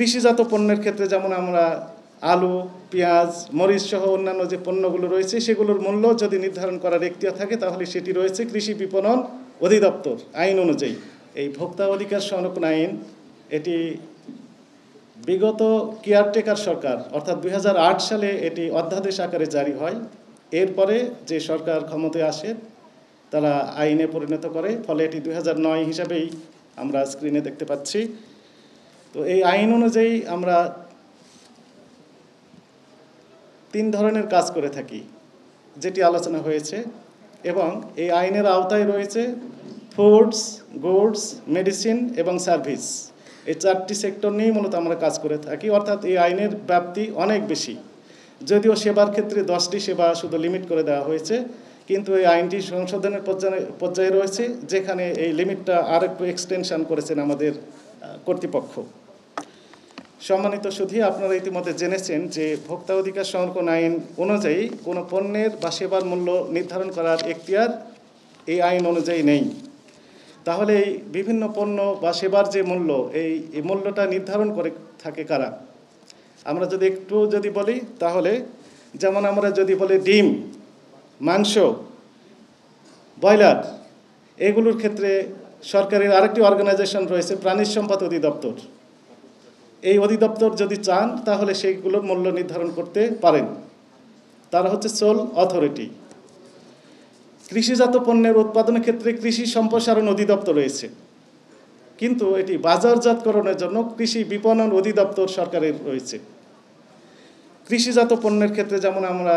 কৃষিজাত পণ্যের ক্ষেত্রে যেমন আমরা আলু, পেঁয়াজ, মরিচ সহ অন্যান্য যে পণ্যগুলো রয়েছে সেগুলোর মূল্য যদি নির্ধারণ করার এখতিয়ার থাকে তাহলে সেটি রয়েছে কৃষি বিপণন অধিদপ্তর আইন অনুযায়ী। এই ভোক্তা অধিকার সংরক্ষণ আইন এটি বিগত কেয়ারটেকার সরকার অর্থাৎ 2008 সালে এটি অধ্যাদেশ আকারে জারি হয়। এরপরে যে সরকার ক্ষমতায় আসে তারা আইনে পরিণত করে, ফলে এটি 2009 হিসাবেই আমরা স্ক্রিনে দেখতে পাচ্ছি। তো এই আইন অনুযায়ী আমরা 3 ধরনের কাজ করে থাকি যেটি আলোচনা হয়েছে, এবং এই আইনের আওতায় রয়েছে ফুডস, গুডস, মেডিসিন এবং সার্ভিস। এই 4টি সেক্টর নিয়েই মূলত আমরা কাজ করে থাকি, অর্থাৎ এই আইনের ব্যাপ্তি অনেক বেশি। যদিও সেবার ক্ষেত্রে 10টি সেবা শুধু লিমিট করে দেওয়া হয়েছে, কিন্তু এই আইনটি সংশোধনের পর্যায়ে রয়েছে, যেখানে এই লিমিটটা আরেকটু এক্সটেনশন করেছেন আমাদের কর্তৃপক্ষ। সম্মানিত সুধী, আপনারা ইতিমধ্যে জেনেছেন যে ভোক্তা অধিকার সংরক্ষণ আইন অনুযায়ী কোনো পণ্যের বা সেবার মূল্য নির্ধারণ করার এখতিয়ার এই আইন অনুযায়ী নেই। তাহলে এই বিভিন্ন পণ্য বা সেবার যে মূল্য, এই মূল্যটা নির্ধারণ করে থাকে কারা? আমরা যদি বলি তাহলে, যেমন আমরা যদি বলি ডিম, মাংস, ব্রয়লার, এগুলোর ক্ষেত্রে সরকারের আরেকটি অর্গানাইজেশন রয়েছে প্রাণী সম্পদ অধিদপ্তর। এই অধিদপ্তর যদি চান তাহলে সেইগুলোর মূল্য নির্ধারণ করতে পারেন। তারা হচ্ছে সোল অথরিটি। কৃষিজাত পণ্যের উৎপাদনের ক্ষেত্রে কৃষি সম্প্রসারণ অধিদপ্তর রয়েছে, কিন্তু এটি বাজারজাতকরণের জন্য কৃষি বিপণন অধিদপ্তর সরকারের রয়েছে। কৃষিজাত পণ্যের ক্ষেত্রে যেমন আমরা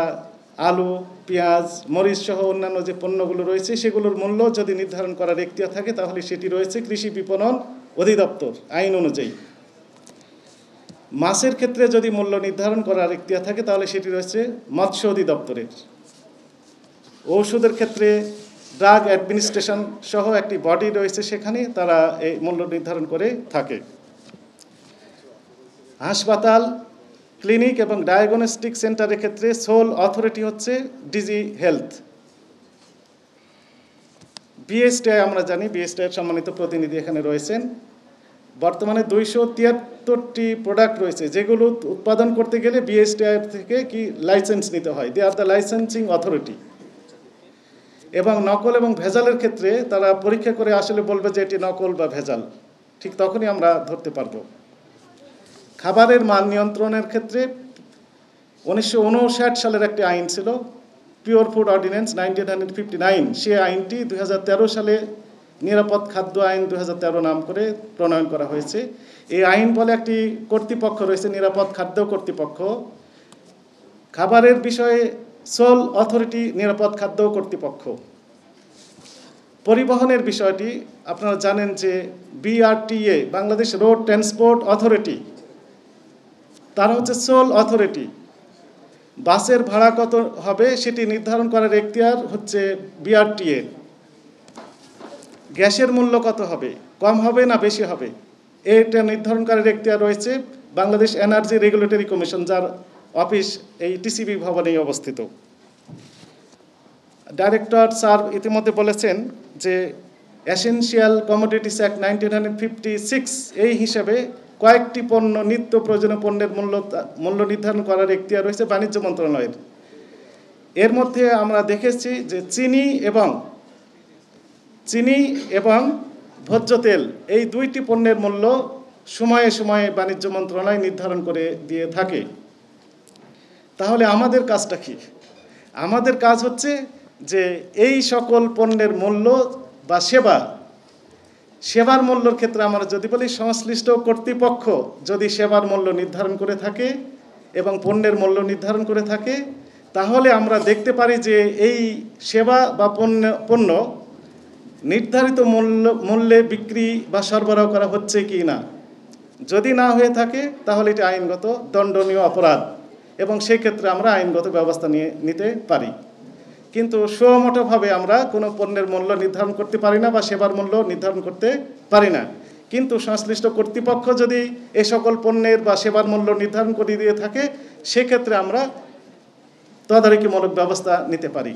আলু, পেঁয়াজ, মরিচ সহ অন্যান্য যে পণ্যগুলো রয়েছে সেগুলোর মূল্য যদি নির্ধারণ করার এখতিয়ার থাকে তাহলে সেটি রয়েছে কৃষি বিপণন অধিদপ্তর আইন অনুযায়ী। মাছের ক্ষেত্রে যদি মূল্য নির্ধারণ করার এখতিয়ার থাকে তাহলে সেটি রয়েছে মৎস্য অধিদপ্তরের। ঔষধের ক্ষেত্রে ড্রাগ অ্যাডমিনিস্ট্রেশন সহ একটি বডি রয়েছে, সেখানে তারা এই মূল্য নির্ধারণ করে থাকে। হাসপাতাল, ক্লিনিক এবং ডায়াগনস্টিক সেন্টারের ক্ষেত্রে সোল অথরিটি হচ্ছে ডিজি হেলথ। বিএসটিআই আমরা জানি, বিএসটিআইয়ের সম্মানিত প্রতিনিধি এখানে রয়েছেন। বর্তমানে 273টি প্রোডাক্ট রয়েছে যেগুলো উৎপাদন করতে গেলে বিএসটিআই থেকে লাইসেন্স নিতে হয়। দে আর দ্য লাইসেন্সিং অথরিটি। এবং নকল এবং ভেজালের ক্ষেত্রে তারা পরীক্ষা করে আসলে বলবে যে এটি নকল বা ভেজাল, ঠিক তখনই আমরা ধরতে পারবো। খাবারের মান নিয়ন্ত্রণের ক্ষেত্রে 1959 সালের একটি আইন ছিল, পিওর ফুড অর্ডিন্যান্স 1959। সে আইনটি 2013 সালে নিরাপদ খাদ্য আইন 2013 নাম করে প্রণয়ন করা হয়েছে। এই আইন বলে একটি কর্তৃপক্ষ রয়েছে, নিরাপদ খাদ্য কর্তৃপক্ষ। খাবারের বিষয়ে সোল অথরিটি নিরাপদ খাদ্য কর্তৃপক্ষ। পরিবহনের বিষয়টি আপনারা জানেন যে BRTA, Bangladesh road transport authority, তারা হচ্ছে সোল অথরিটি। বাসের ভাড়া কত হবে সেটি নির্ধারণ করার এখতিয়ার হচ্ছে বিআরটিএ। গ্যাসের মূল্য কত হবে, কম হবে না বেশি হবে, এটা নির্ধারণ করার এখতিয়ার রয়েছে বাংলাদেশ এনার্জি রেগুলেটরি কমিশন, যার অফিস এই টিসিবি ভবনেই অবস্থিত। ডাইরেক্টর স্যার ইতিমধ্যে বলেছেন যে এসেনশিয়াল কমোডিটিস অ্যাক্ট 1956 এই হিসাবে কয়েকটি পণ্য, নিত্য প্রয়োজনীয় পণ্যের মূল্য নির্ধারণ করার এখতিয়ার রয়েছে বাণিজ্য মন্ত্রণালয়ের। এর মধ্যে আমরা দেখেছি যে চিনি এবং ভোজ্য তেল, এই 2টি পণ্যের মূল্য সময়ে সময়ে বাণিজ্য মন্ত্রণালয় নির্ধারণ করে দিয়ে থাকে। তাহলে আমাদের কাজটা কি? আমাদের কাজ হচ্ছে যে এই সকল পণ্যের মূল্য বা সেবার মূল্যর ক্ষেত্রে আমরা যদি বলি, সংশ্লিষ্ট কর্তৃপক্ষ যদি সেবার মূল্য নির্ধারণ করে থাকে এবং পণ্যের মূল্য নির্ধারণ করে থাকে, তাহলে আমরা দেখতে পারি যে এই সেবা বা পণ্য নির্ধারিত মূল্যে বিক্রি বা সরবরাহ করা হচ্ছে কি না। যদি না হয়ে থাকে তাহলে এটি আইনগত দণ্ডনীয় অপরাধ, এবং সেক্ষেত্রে আমরা আইনগত ব্যবস্থা নিতে পারি। কিন্তু সুমোটোভাবে আমরা কোনো পণ্যের মূল্য নির্ধারণ করতে পারি না বা সেবার মূল্য নির্ধারণ করতে পারি না। কিন্তু সংশ্লিষ্ট কর্তৃপক্ষ যদি এই সকল পণ্যের বা সেবার মূল্য নির্ধারণ করে দিয়ে থাকে, সেক্ষেত্রে আমরা তদারকিমূলক ব্যবস্থা নিতে পারি।